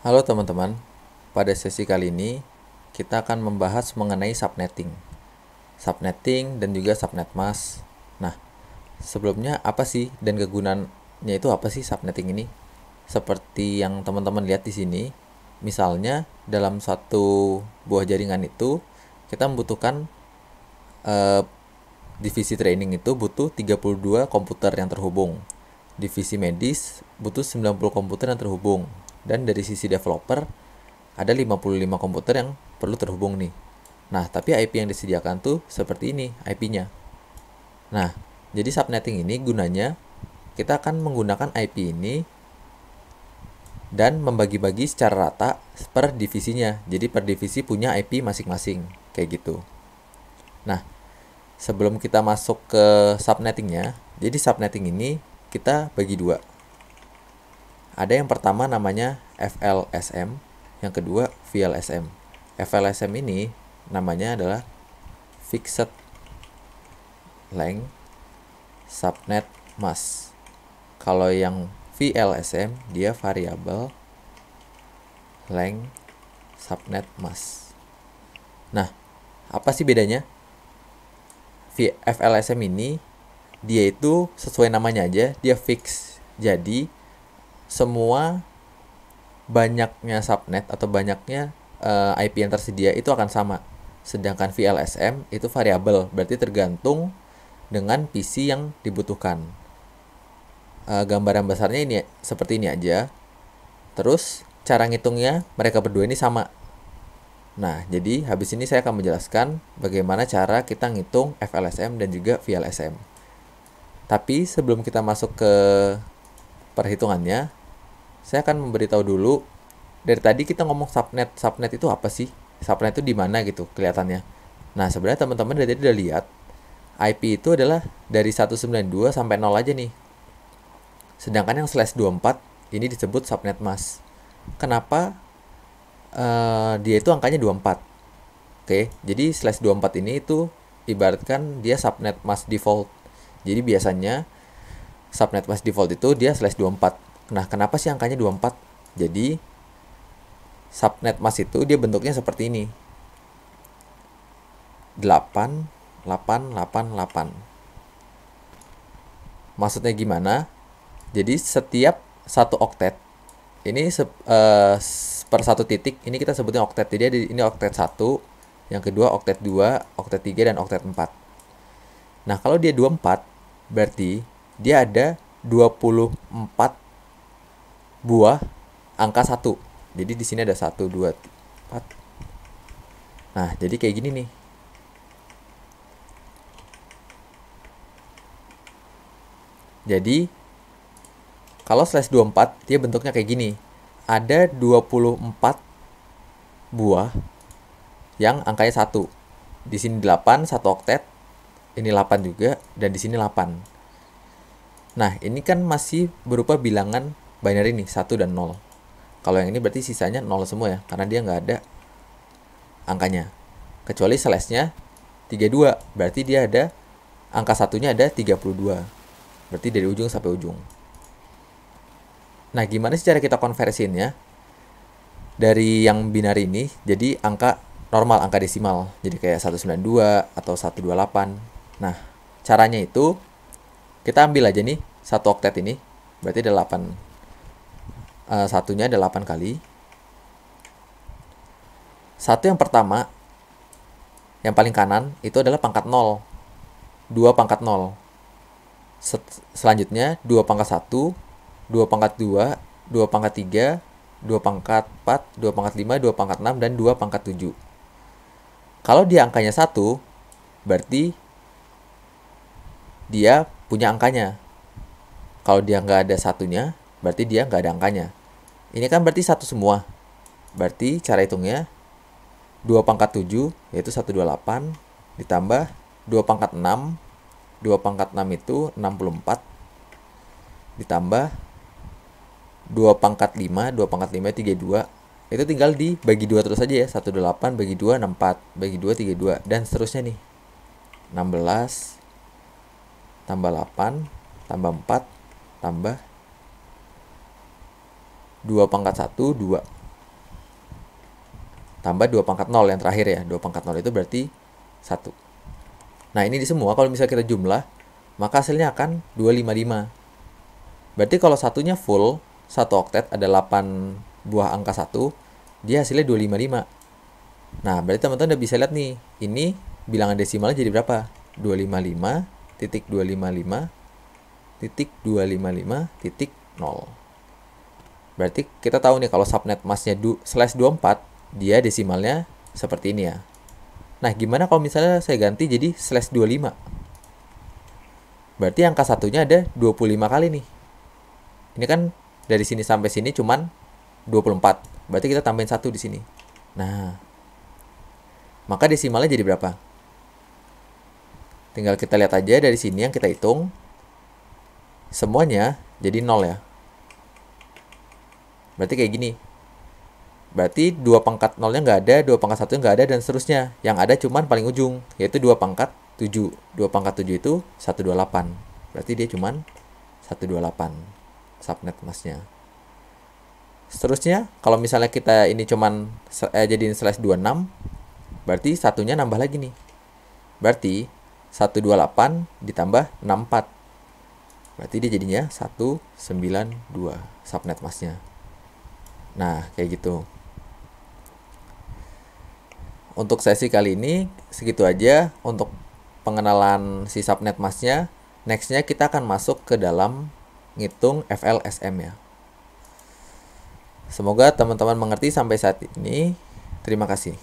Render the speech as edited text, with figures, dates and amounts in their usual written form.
Halo teman-teman, pada sesi kali ini kita akan membahas mengenai subnetting. Subnetting dan juga subnet mask. Nah, sebelumnya apa sih dan kegunaannya itu apa sih subnetting ini? Seperti yang teman-teman lihat di sini, misalnya dalam satu buah jaringan itu kita membutuhkan eh, divisi training itu butuh 32 komputer yang terhubung. Divisi medis butuh 90 komputer yang terhubung. Dan dari sisi developer ada 55 komputer yang perlu terhubung nih. Nah, tapi IP yang disediakan tuh seperti ini IP-nya. Nah, jadi subnetting ini gunanya kita akan menggunakan IP ini dan membagi-bagi secara rata per divisinya. Jadi per divisi punya IP masing-masing, kayak gitu. Nah, sebelum kita masuk ke subnettingnya, jadi subnetting ini kita bagi dua. Ada yang pertama namanya FLSM, yang kedua VLSM. FLSM ini namanya adalah Fixed Length Subnet Mask. Kalau yang VLSM dia Variable Length Subnet Mask. Nah, apa sih bedanya? FLSM ini dia itu sesuai namanya aja, dia fix. Jadi semua banyaknya subnet atau banyaknya IP yang tersedia itu akan sama. Sedangkan VLSM itu variabel, berarti tergantung dengan PC yang dibutuhkan. Gambaran besarnya ini seperti ini aja. Terus cara ngitungnya mereka berdua ini sama. Nah, jadi habis ini saya akan menjelaskan bagaimana cara kita ngitung FLSM dan juga VLSM. Tapi sebelum kita masuk ke perhitungannya, saya akan memberitahu dulu. Dari tadi kita ngomong subnet. Subnet itu apa sih? Subnet itu di mana gitu kelihatannya. Nah, sebenarnya teman-teman dari tadi udah lihat IP itu adalah dari 192 sampai 0 aja nih. Sedangkan yang /24 ini disebut subnet mask. Kenapa dia itu angkanya 24? Oke, jadi /24 ini itu ibaratkan dia subnet mask default. Jadi biasanya subnet mask default itu dia /24. Nah, kenapa sih angkanya 24? Jadi subnet mask itu dia bentuknya seperti ini. 8888. Maksudnya gimana? Jadi setiap satu oktet ini per satu titik ini kita sebutnya oktet. Jadi ini oktet 1, yang kedua oktet 2, oktet 3 dan oktet 4. Nah, kalau dia 24 berarti dia ada 24 buah angka 1. Jadi di sini ada 1 2 4. Nah, jadi kayak gini nih. Jadi kalau /24 dia bentuknya kayak gini. Ada 24 buah yang angkanya 1. Di sini 8, 1 oktet. Ini 8 juga dan di sini 8. Nah, ini kan masih berupa bilangan binary nih, 1 dan 0. Kalau yang ini berarti sisanya 0 semua ya, karena dia nggak ada angkanya. Kecuali /nya 32, berarti dia ada angka satunya ada 32. Berarti dari ujung sampai ujung. Nah, gimana sih cara kita konversinya? Dari yang binary ini jadi angka normal, angka desimal. Jadi kayak 192 atau 128. Nah, caranya itu kita ambil aja nih satu oktet ini. Berarti ada 8. Satunya ada 8 kali. Satu yang pertama, yang paling kanan itu adalah pangkat 0. 2 pangkat 0. Selanjutnya 2 pangkat 1, 2 pangkat 2, 2 pangkat 3, 2 pangkat 4, 2 pangkat 5, 2 pangkat 6, dan 2 pangkat 7. Kalau dia angkanya 1, berarti dia punya angkanya. Kalau dia nggak ada satunya, berarti dia nggak ada angkanya. Ini kan berarti 1 semua. Berarti cara hitungnya 2 pangkat 7, yaitu 128, ditambah 2 pangkat 6. 2 pangkat 6 itu 64. Ditambah 2 pangkat 5. 2 pangkat 5 32. Itu tinggal dibagi 2 terus aja ya. 18 bagi 2 64. Bagi 2 32. Dan seterusnya nih. 16 tambah 8 tambah 4 tambah 2 pangkat 1 2. tambah 2 pangkat 0 yang terakhir ya. 2 pangkat 0 itu berarti 1. Nah, ini di semua kalau misalnya kita jumlah, maka hasilnya akan 255. Berarti kalau satunya full, satu oktet ada 8 buah angka 1, dia hasilnya 255. Nah, berarti teman-teman udah bisa lihat nih, ini bilangan desimalnya jadi berapa? 255.255.255.0. Berarti kita tahu nih kalau subnet masknya /24, dia desimalnya seperti ini ya. Nah, gimana kalau misalnya saya ganti jadi /25? Berarti angka satunya ada 25 kali nih. Ini kan dari sini sampai sini cuman 24. Berarti kita tambahin 1 di sini. Nah, maka desimalnya jadi berapa? Tinggal kita lihat aja dari sini yang kita hitung. Semuanya jadi 0 ya. Berarti kayak gini. Berarti 2 pangkat 0-nya nggak ada, 2 pangkat 1-nya nggak ada, dan seterusnya. Yang ada cuman paling ujung, yaitu 2 pangkat 7. 2 pangkat 7 itu 128. Berarti dia cuman 128 subnet masknya. Seterusnya, kalau misalnya kita ini cuman jadiin /26, berarti satunya nambah lagi nih. Berarti 128 ditambah 64. Berarti dia jadinya 192 subnet masknya. Nah, kayak gitu. Untuk sesi kali ini segitu aja untuk pengenalan si subnet masknya. Nextnya kita akan masuk ke dalam ngitung FLSM ya. Semoga teman-teman mengerti sampai saat ini. Terima kasih.